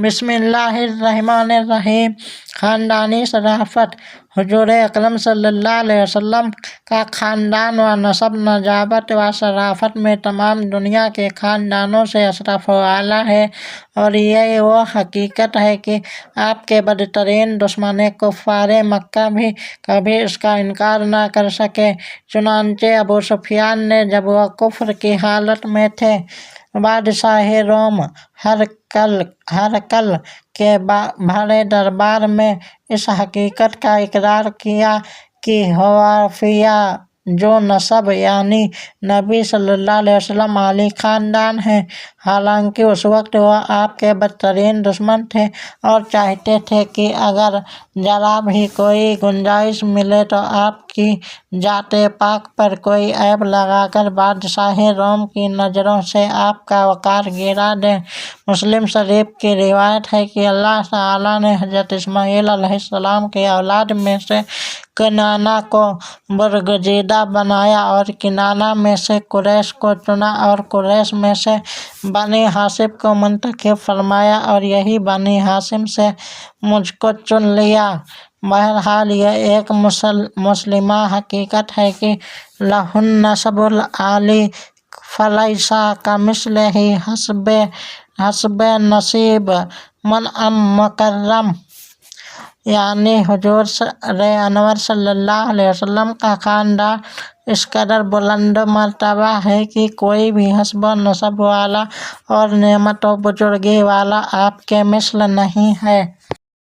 بسم اللہ الرحمن الرحیم۔ خاندانی شرافت۔ حضور اکرم صلی اللہ علیہ وسلم کا خاندان و نسب نجابت و شرافت میں تمام دنیا کے خاندانوں سے اشرف و اعلیٰ ہے، اور یہ وہ حقیقت ہے کہ آپ کے بدترین دشمن کفار مکہ بھی کبھی اس کا انکار نہ کر سکے۔ چنانچہ ابو سفیان نے جب وہ کفر کی حالت میں تھے، بادشاہ روم ہرقل کے بڑے دربار میں اس حقیقت کا اقرار کیا کہ حوافیہ جو نسب یعنی نبی صلی اللہ علیہ وسلم عالی خاندان ہیں، حالانکہ اس وقت وہ آپ کے بدترین دشمن تھے اور چاہتے تھے کہ اگر ذرا بھی کوئی گنجائش ملے تو آپ کی ذات پاک پر کوئی عیب لگا کر بادشاہ روم کی نظروں سے آپ کا وقار گرا دیں۔ مسلم شریف کی روایت ہے کہ اللہ تعالیٰ نے حضرت اسماعیل علیہ السلام کی اولاد میں سے کنانہ کو برگزیدہ بنایا اور کنانہ میں سے قریش کو چنا اور قریش میں سے بنی ہاشم کو منتخب فرمایا اور یہی بنی ہاشم سے مجھ کو چن لیا۔ بہرحال یہ ایک مسلمہ حقیقت ہے کہ لہ النسب العالی فلیس کمثلہ حسب نصیب من مکرم، یعنی حضور انور صلی اللہ علیہ وسلم کا خاندان اس قدر بلند مرتبہ ہے کہ کوئی بھی حسب و نسب والا اور نعمت و بزرگی والا آپ کے مثل نہیں ہے۔